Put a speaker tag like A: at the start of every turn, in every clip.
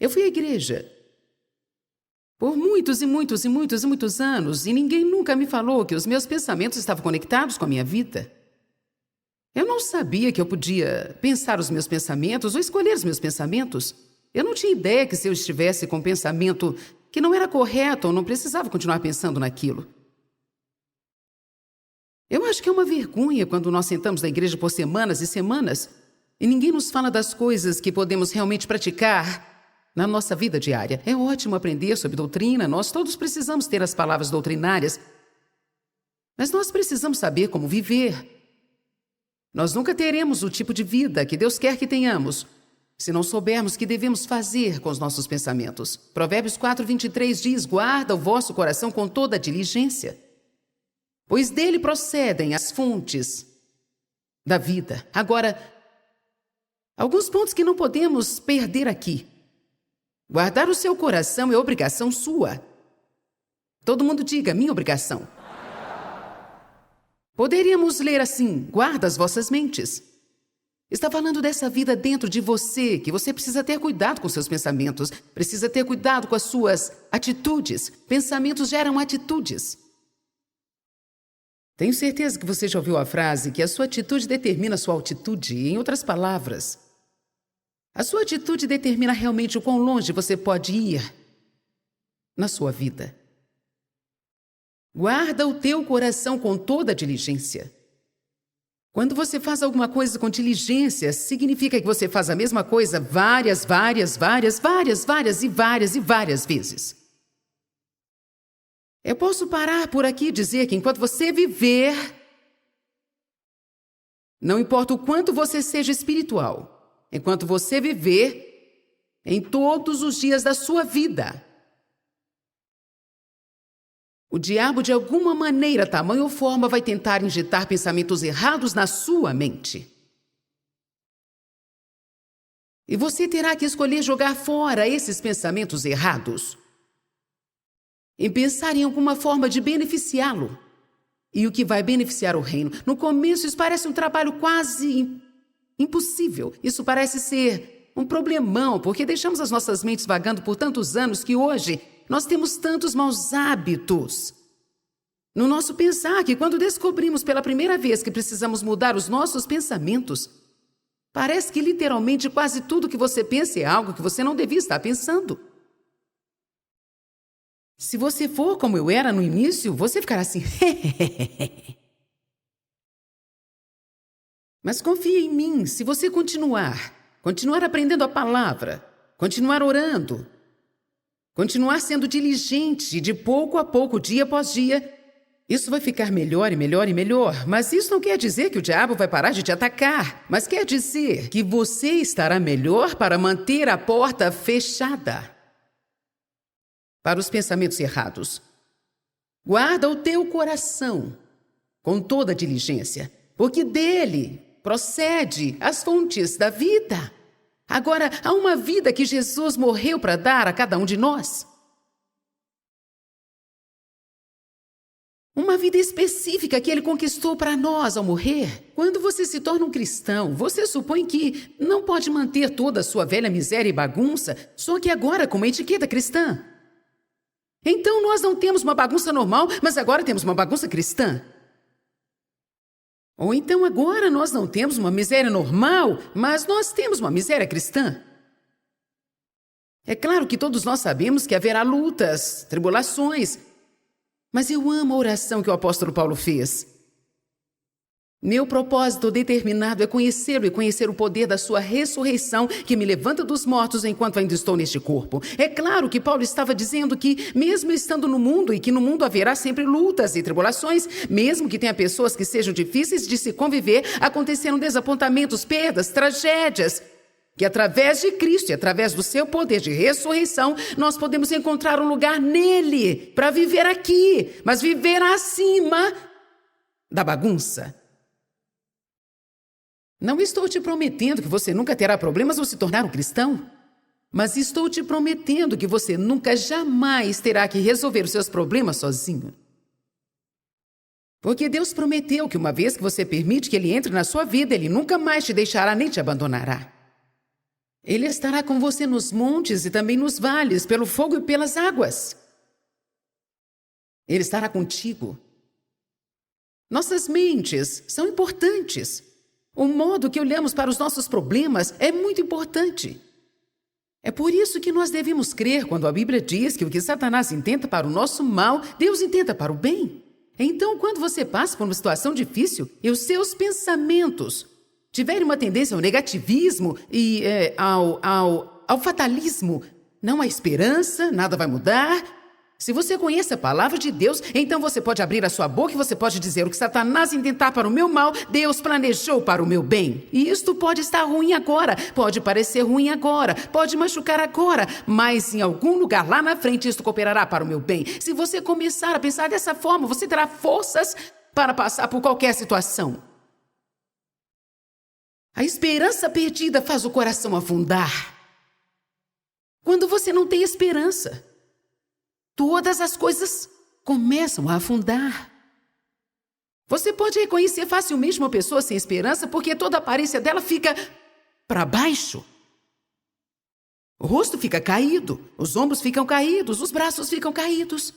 A: Eu fui à igreja por muitos e muitos e muitos e muitos anos e ninguém nunca me falou que os meus pensamentos estavam conectados com a minha vida. Eu não sabia que eu podia pensar os meus pensamentos ou escolher os meus pensamentos. Eu não tinha ideia que se eu estivesse com um pensamento que não era correto, eu não precisava continuar pensando naquilo. Eu acho que é uma vergonha quando nós sentamos na igreja por semanas e semanas e ninguém nos fala das coisas que podemos realmente praticar na nossa vida diária. É ótimo aprender sobre doutrina, nós todos precisamos ter as palavras doutrinárias, mas nós precisamos saber como viver. Nós nunca teremos o tipo de vida que Deus quer que tenhamos se não soubermos o que devemos fazer com os nossos pensamentos. Provérbios 4:23 diz: guarda o vosso coração com toda a diligência, pois dele procedem as fontes da vida. Agora, alguns pontos que não podemos perder aqui. Guardar o seu coração é obrigação sua. Todo mundo diga: minha obrigação. Poderíamos ler assim: guarda as vossas mentes. Está falando dessa vida dentro de você, que você precisa ter cuidado com seus pensamentos, precisa ter cuidado com as suas atitudes. Pensamentos geram atitudes. Tenho certeza que você já ouviu a frase que a sua atitude determina a sua altitude. Em outras palavras, a sua atitude determina realmente o quão longe você pode ir na sua vida. Guarda o teu coração com toda a diligência. Quando você faz alguma coisa com diligência, significa que você faz a mesma coisa várias vezes. Eu posso parar por aqui e dizer que enquanto você viver, não importa o quanto você seja espiritual, enquanto você viver, em todos os dias da sua vida, o diabo, de alguma maneira, tamanho ou forma, vai tentar injetar pensamentos errados na sua mente. E você terá que escolher jogar fora esses pensamentos errados e pensar em alguma forma de beneficiá-lo. E o que vai beneficiar o reino? No começo, isso parece um trabalho quase impossível. Isso parece ser um problemão, porque deixamos as nossas mentes vagando por tantos anos que hoje nós temos tantos maus hábitos no nosso pensar que quando descobrimos pela primeira vez que precisamos mudar os nossos pensamentos, parece que literalmente quase tudo que você pensa é algo que você não devia estar pensando. Se você for como eu era no início, você ficará assim. Mas confie em mim, se você continuar aprendendo a palavra, continuar orando, continuar sendo diligente de pouco a pouco, dia após dia, isso vai ficar melhor e melhor e melhor. Mas isso não quer dizer que o diabo vai parar de te atacar. Mas quer dizer que você estará melhor para manter a porta fechada para os pensamentos errados. Guarda o teu coração com toda a diligência, porque dele procede as fontes da vida. Agora, há uma vida que Jesus morreu para dar a cada um de nós. Uma vida específica que ele conquistou para nós ao morrer. Quando você se torna um cristão, você supõe que não pode manter toda a sua velha miséria e bagunça, só que agora com uma etiqueta cristã. Então nós não temos uma bagunça normal, mas agora temos uma bagunça cristã. Ou então agora nós não temos uma miséria normal, mas nós temos uma miséria cristã. É claro que todos nós sabemos que haverá lutas, tribulações, mas eu amo a oração que o apóstolo Paulo fez. Meu propósito determinado é conhecê-lo e conhecer o poder da sua ressurreição que me levanta dos mortos enquanto ainda estou neste corpo. É claro que Paulo estava dizendo que, mesmo estando no mundo e que no mundo haverá sempre lutas e tribulações, mesmo que tenha pessoas que sejam difíceis de se conviver, acontecerão desapontamentos, perdas, tragédias, que através de Cristo e através do seu poder de ressurreição, nós podemos encontrar um lugar nele para viver aqui, mas viver acima da bagunça. Não estou te prometendo que você nunca terá problemas ao se tornar um cristão, mas estou te prometendo que você nunca jamais terá que resolver os seus problemas sozinho. Porque Deus prometeu que uma vez que você permite que Ele entre na sua vida, Ele nunca mais te deixará nem te abandonará. Ele estará com você nos montes e também nos vales, pelo fogo e pelas águas. Ele estará contigo. Nossas mentes são importantes. O modo que olhamos para os nossos problemas é muito importante. É por isso que nós devemos crer quando a Bíblia diz que o que Satanás intenta para o nosso mal, Deus intenta para o bem. Então, quando você passa por uma situação difícil e os seus pensamentos tiverem uma tendência ao negativismo e ao fatalismo, não há esperança, nada vai mudar. Se você conhece a palavra de Deus, então você pode abrir a sua boca e você pode dizer: o que Satanás intentar para o meu mal, Deus planejou para o meu bem. E isto pode estar ruim agora, pode parecer ruim agora, pode machucar agora, mas em algum lugar lá na frente isto cooperará para o meu bem. Se você começar a pensar dessa forma, você terá forças para passar por qualquer situação. A esperança perdida faz o coração afundar. Quando você não tem esperança, todas as coisas começam a afundar. Você pode reconhecer facilmente uma pessoa sem esperança porque toda a aparência dela fica para baixo. O rosto fica caído, os ombros ficam caídos, os braços ficam caídos.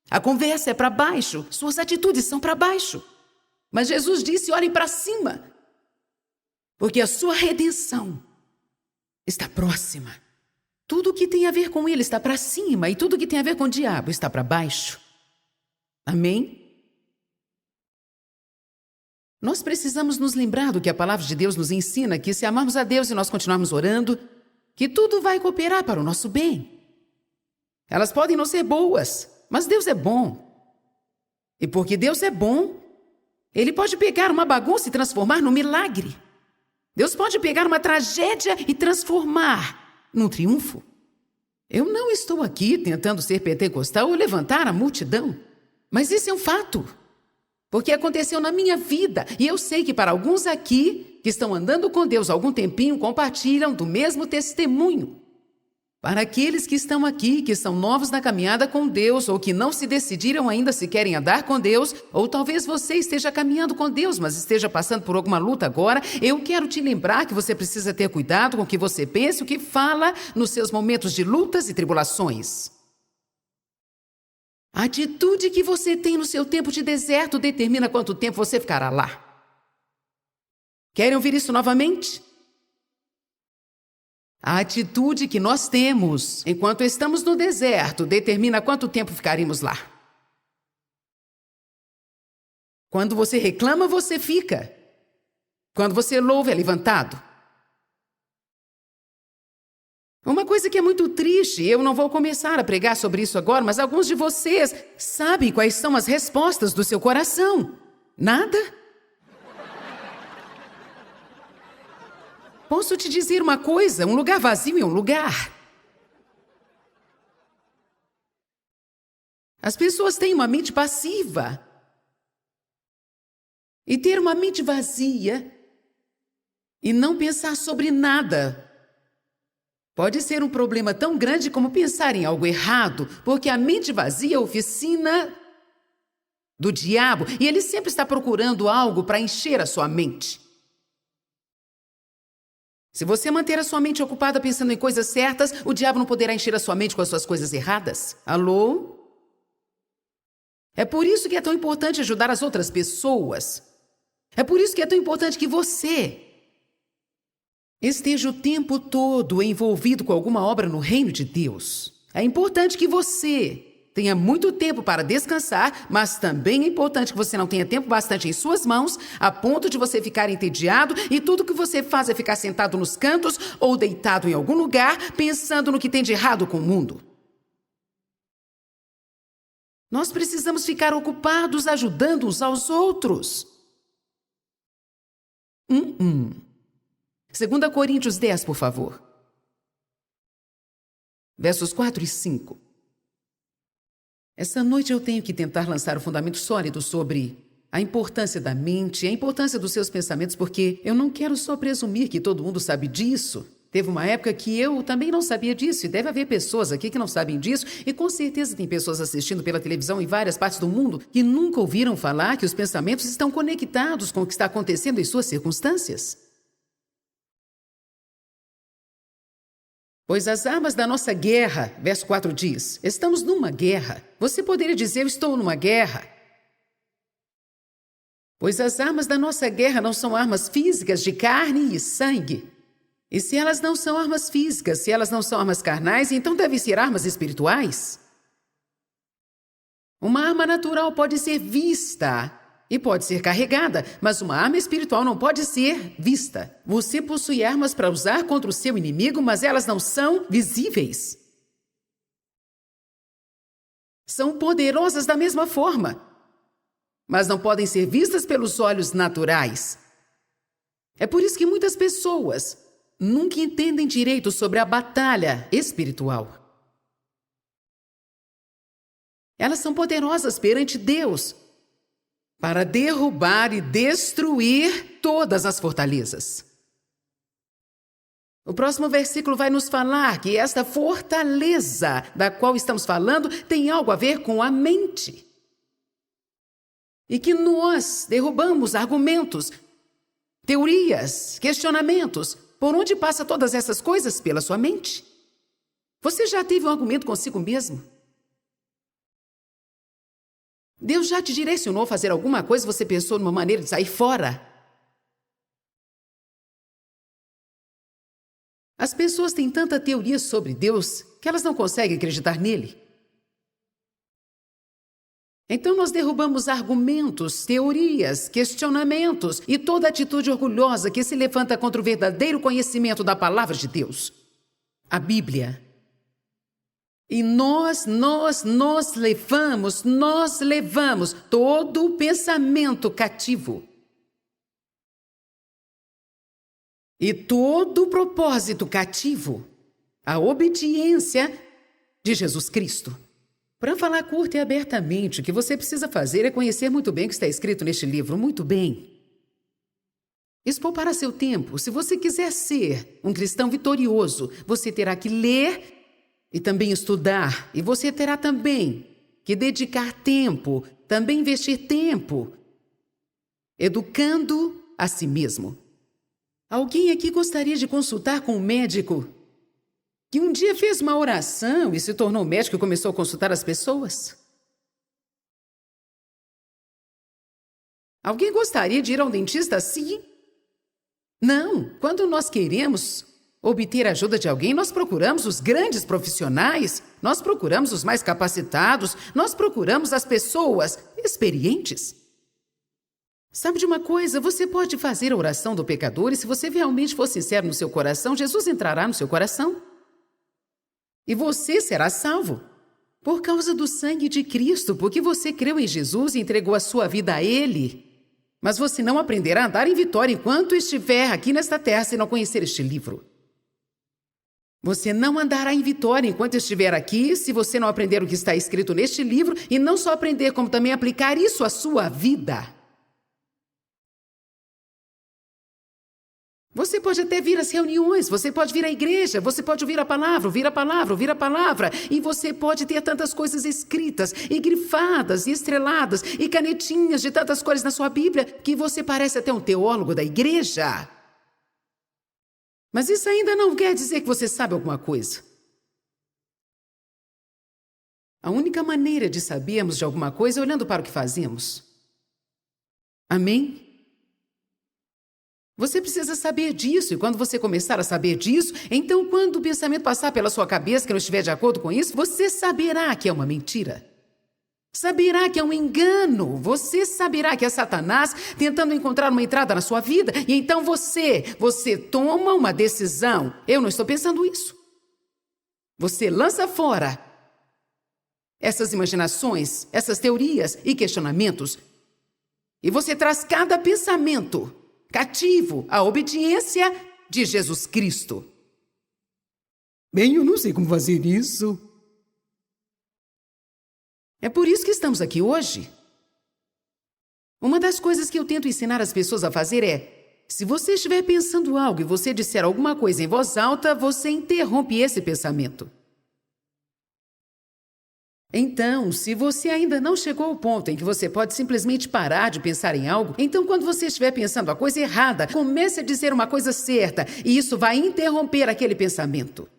A: A conversa é para baixo, suas atitudes são para baixo. Mas Jesus disse: olhem para cima, porque a sua redenção está próxima. Tudo que tem a ver com ele está para cima e tudo que tem a ver com o diabo está para baixo. Amém? Nós precisamos nos lembrar do que a palavra de Deus nos ensina, que se amarmos a Deus e nós continuarmos orando, que tudo vai cooperar para o nosso bem. Elas podem não ser boas, mas Deus é bom. E porque Deus é bom, Ele pode pegar uma bagunça e transformar num milagre. Deus pode pegar uma tragédia e transformar num triunfo. Eu não estou aqui tentando ser pentecostal ou levantar a multidão, mas isso é um fato, porque aconteceu na minha vida, e eu sei que para alguns aqui que estão andando com Deus há algum tempinho compartilham do mesmo testemunho. Para aqueles que estão aqui, que são novos na caminhada com Deus, ou que não se decidiram ainda se querem andar com Deus, ou talvez você esteja caminhando com Deus, mas esteja passando por alguma luta agora, eu quero te lembrar que você precisa ter cuidado com o que você pensa e o que fala nos seus momentos de lutas e tribulações. A atitude que você tem no seu tempo de deserto determina quanto tempo você ficará lá. Querem ouvir isso novamente? A atitude que nós temos enquanto estamos no deserto determina quanto tempo ficaremos lá. Quando você reclama, você fica. Quando você louva, é levantado. Uma coisa que é muito triste, eu não vou começar a pregar sobre isso agora, mas alguns de vocês sabem quais são as respostas do seu coração. Nada? Posso te dizer uma coisa, um lugar vazio é um lugar. As pessoas têm uma mente passiva. E ter uma mente vazia e não pensar sobre nada pode ser um problema tão grande como pensar em algo errado, porque a mente vazia é a oficina do diabo e ele sempre está procurando algo para encher a sua mente. Se você manter a sua mente ocupada pensando em coisas certas, o diabo não poderá encher a sua mente com as suas coisas erradas. Alô? É por isso que é tão importante ajudar as outras pessoas. É por isso que é tão importante que você esteja o tempo todo envolvido com alguma obra no reino de Deus. É importante que você tenha muito tempo para descansar, mas também é importante que você não tenha tempo bastante em suas mãos, a ponto de você ficar entediado e tudo que você faz é ficar sentado nos cantos ou deitado em algum lugar, pensando no que tem de errado com o mundo. Nós precisamos ficar ocupados ajudando uns aos outros. 2 Coríntios 10, por favor. Versos 4 e 5. Essa noite eu tenho que tentar lançar o fundamento sólido sobre a importância da mente, a importância dos seus pensamentos, porque eu não quero só presumir que todo mundo sabe disso. Teve uma época que eu também não sabia disso, e deve haver pessoas aqui que não sabem disso, e com certeza tem pessoas assistindo pela televisão em várias partes do mundo que nunca ouviram falar que os pensamentos estão conectados com o que está acontecendo em suas circunstâncias. Pois as armas da nossa guerra, verso 4 diz, estamos numa guerra. Você poderia dizer, eu estou numa guerra. Pois as armas da nossa guerra não são armas físicas de carne e sangue. E se elas não são armas físicas, se elas não são armas carnais, então devem ser armas espirituais. Uma arma natural pode ser vista e pode ser carregada, mas uma arma espiritual não pode ser vista. Você possui armas para usar contra o seu inimigo, mas elas não são visíveis. São poderosas da mesma forma, mas não podem ser vistas pelos olhos naturais. É por isso que muitas pessoas nunca entendem direito sobre a batalha espiritual. Elas são poderosas perante Deus para derrubar e destruir todas as fortalezas. O próximo versículo vai nos falar que esta fortaleza da qual estamos falando tem algo a ver com a mente. E que nós derrubamos argumentos, teorias, questionamentos. Por onde passa todas essas coisas? Pela sua mente. Você já teve um argumento consigo mesmo? Deus já te direcionou a fazer alguma coisa e você pensou numa maneira de sair fora? As pessoas têm tanta teoria sobre Deus que elas não conseguem acreditar nele. Então nós derrubamos argumentos, teorias, questionamentos e toda atitude orgulhosa que se levanta contra o verdadeiro conhecimento da palavra de Deus, a Bíblia. E nós levamos todo o pensamento cativo. E todo o propósito cativo à obediência de Jesus Cristo. Para falar curta e abertamente, o que você precisa fazer é conhecer muito bem o que está escrito neste livro, muito bem. Isso poupará seu tempo. Se você quiser ser um cristão vitorioso, você terá que ler e também estudar. E você terá também que dedicar tempo, também investir tempo, educando a si mesmo. Alguém aqui gostaria de consultar com um médico que um dia fez uma oração e se tornou médico e começou a consultar as pessoas? Alguém gostaria de ir a um dentista assim? Não. Quando nós queremos obter a ajuda de alguém, nós procuramos os grandes profissionais, nós procuramos os mais capacitados, nós procuramos as pessoas experientes. Sabe de uma coisa? Você pode fazer a oração do pecador e se você realmente for sincero no seu coração, Jesus entrará no seu coração. E você será salvo por causa do sangue de Cristo, porque você creu em Jesus e entregou a sua vida a Ele. Mas você não aprenderá a andar em vitória enquanto estiver aqui nesta terra se não conhecer este livro. Você não andará em vitória enquanto estiver aqui se você não aprender o que está escrito neste livro e não só aprender, como também aplicar isso à sua vida. Você pode até vir às reuniões, você pode vir à igreja, você pode ouvir a palavra, e você pode ter tantas coisas escritas, e grifadas, e estreladas, e canetinhas de tantas cores na sua Bíblia, que você parece até um teólogo da igreja. Mas isso ainda não quer dizer que você sabe alguma coisa. A única maneira de sabermos de alguma coisa é olhando para o que fazemos. Amém? Você precisa saber disso, e quando você começar a saber disso, então quando o pensamento passar pela sua cabeça que não estiver de acordo com isso, você saberá que é uma mentira. Saberá que é um engano. Você saberá que é Satanás tentando encontrar uma entrada na sua vida, e então você toma uma decisão. Eu não estou pensando isso. Você lança fora essas imaginações, essas teorias e questionamentos, e você traz cada pensamento cativo à obediência de Jesus Cristo. Bem, eu não sei como fazer isso. É por isso que estamos aqui hoje. Uma das coisas que eu tento ensinar as pessoas a fazer é, se você estiver pensando algo e você disser alguma coisa em voz alta, você interrompe esse pensamento. Então, se você ainda não chegou ao ponto em que você pode simplesmente parar de pensar em algo, então quando você estiver pensando a coisa errada, comece a dizer uma coisa certa, e isso vai interromper aquele pensamento.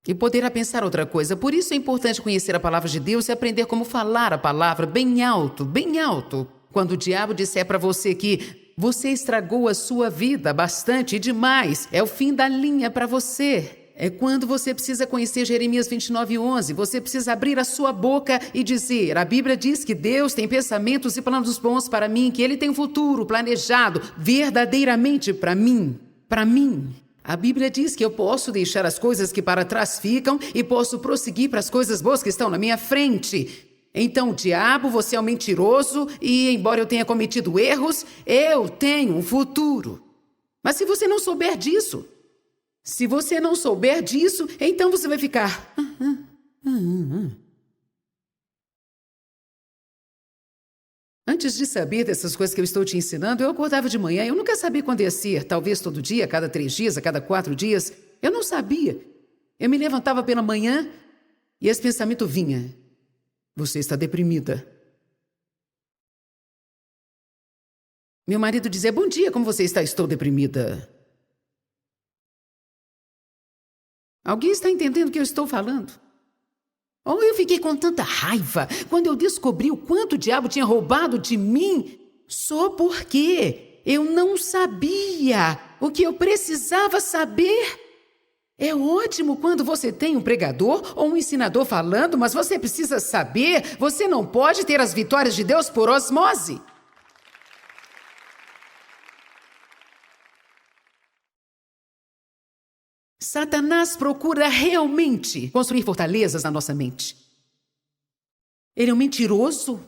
A: E poderá pensar outra coisa. Por isso é importante conhecer a palavra de Deus e aprender como falar a palavra bem alto, bem alto. Quando o diabo disser para você que você estragou a sua vida bastante e demais, é o fim da linha para você. É quando você precisa conhecer Jeremias 29:11. Você precisa abrir a sua boca e dizer: a Bíblia diz que Deus tem pensamentos e planos bons para mim, que Ele tem um futuro planejado verdadeiramente para mim. Para mim. A Bíblia diz que eu posso deixar as coisas que para trás ficam e posso prosseguir para as coisas boas que estão na minha frente. Então, diabo, você é um mentiroso e, embora eu tenha cometido erros, eu tenho um futuro. Mas se você não souber disso, então você vai ficar... Antes de saber dessas coisas que eu estou te ensinando, eu acordava de manhã, eu nunca sabia quando ia ser, talvez todo dia, a cada 3 dias, a cada 4 dias. Eu não sabia. Eu me levantava pela manhã e esse pensamento vinha. Você está deprimida. Meu marido dizia: bom dia, como você está? Estou deprimida. Alguém está entendendo o que eu estou falando? Eu fiquei com tanta raiva quando eu descobri o quanto o diabo tinha roubado de mim só porque eu não sabia o que eu precisava saber. É ótimo quando você tem um pregador ou um ensinador falando, mas você precisa saber, você não pode ter as vitórias de Deus por osmose. Satanás procura realmente construir fortalezas na nossa mente. Ele é um mentiroso.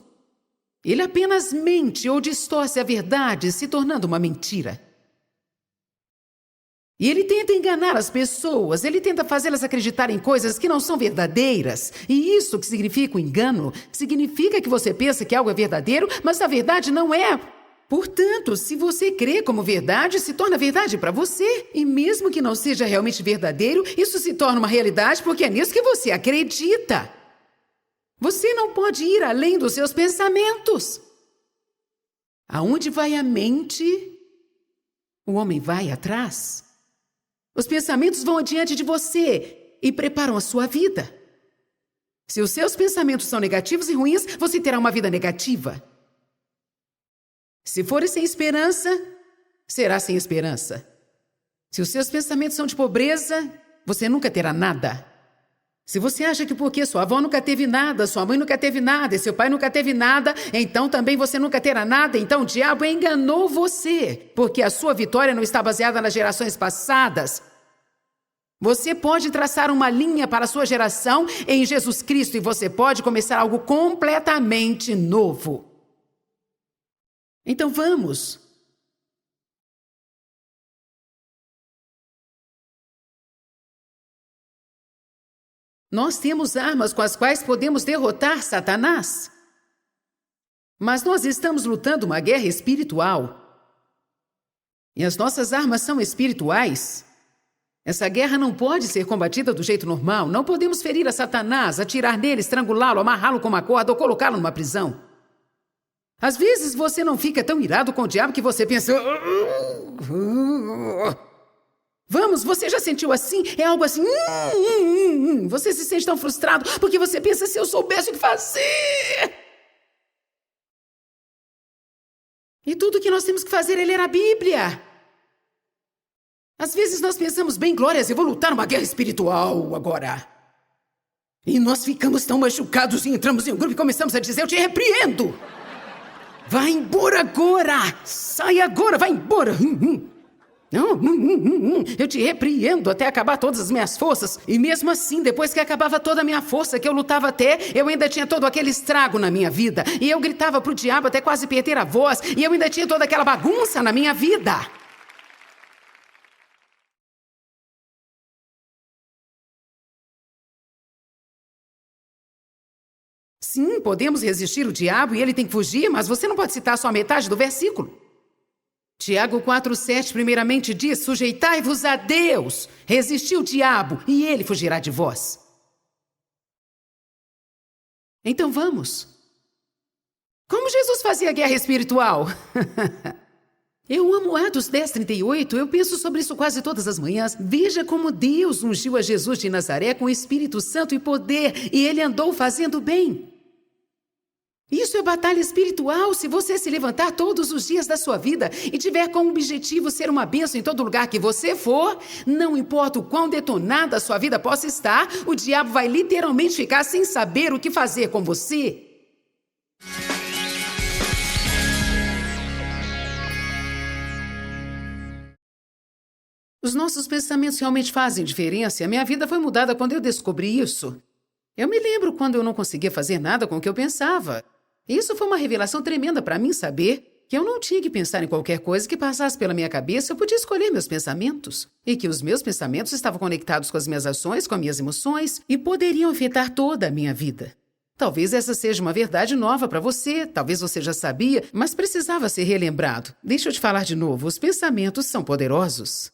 A: Ele apenas mente ou distorce a verdade, se tornando uma mentira. E ele tenta enganar as pessoas, ele tenta fazê-las acreditar em coisas que não são verdadeiras. E isso que significa o engano, significa que você pensa que algo é verdadeiro, mas na verdade não é. Portanto, se você crê como verdade, se torna verdade para você. E mesmo que não seja realmente verdadeiro, isso se torna uma realidade porque é nisso que você acredita. Você não pode ir além dos seus pensamentos. Aonde vai a mente, o homem vai atrás. Os pensamentos vão adiante de você e preparam a sua vida. Se os seus pensamentos são negativos e ruins, você terá uma vida negativa. Se for sem esperança, será sem esperança. Se os seus pensamentos são de pobreza, você nunca terá nada. Se você acha que porque sua avó nunca teve nada, sua mãe nunca teve nada e seu pai nunca teve nada, então também você nunca terá nada, então o diabo enganou você, porque a sua vitória não está baseada nas gerações passadas. Você pode traçar uma linha para a sua geração em Jesus Cristo e você pode começar algo completamente novo. Então vamos. Nós temos armas com as quais podemos derrotar Satanás. Mas nós estamos lutando uma guerra espiritual. E as nossas armas são espirituais. Essa guerra não pode ser combatida do jeito normal. Não podemos ferir a Satanás, atirar nele, estrangulá-lo, amarrá-lo com uma corda ou colocá-lo numa prisão. Às vezes você não fica tão irado com o diabo que você pensa... Vamos, você já sentiu assim? É algo assim... Você se sente tão frustrado porque você pensa: se eu soubesse o que fazer... E tudo que nós temos que fazer é ler a Bíblia. Às vezes nós pensamos: bem, glórias, eu vou lutar uma guerra espiritual agora. E nós ficamos tão machucados e entramos em um grupo e começamos a dizer: eu te repreendo. Vai embora agora! Sai agora, vai embora! Eu te repreendo até acabar todas as minhas forças. E mesmo assim, depois que acabava toda a minha força, que eu lutava até, eu ainda tinha todo aquele estrago na minha vida. E eu gritava pro diabo até quase perder a voz. E eu ainda tinha toda aquela bagunça na minha vida. Sim, podemos resistir o diabo e ele tem que fugir, mas você não pode citar só a metade do versículo. Tiago 4,7 primeiramente diz: sujeitai-vos a Deus, resisti o diabo e ele fugirá de vós. Então vamos. Como Jesus fazia guerra espiritual? Eu amo Atos 10:38, eu penso sobre isso quase todas as manhãs. Veja como Deus ungiu a Jesus de Nazaré com o Espírito Santo e poder, e ele andou fazendo bem. Isso é batalha espiritual. Se você se levantar todos os dias da sua vida e tiver como objetivo ser uma bênção em todo lugar que você for, não importa o quão detonada a sua vida possa estar, o diabo vai literalmente ficar sem saber o que fazer com você. Os nossos pensamentos realmente fazem diferença e a minha vida foi mudada quando eu descobri isso. Eu me lembro quando eu não conseguia fazer nada com o que eu pensava. Isso foi uma revelação tremenda para mim saber que eu não tinha que pensar em qualquer coisa que passasse pela minha cabeça, eu podia escolher meus pensamentos. E que os meus pensamentos estavam conectados com as minhas ações, com as minhas emoções e poderiam afetar toda a minha vida. Talvez essa seja uma verdade nova para você, talvez você já sabia, mas precisava ser relembrado. Deixa eu te falar de novo, os pensamentos são poderosos.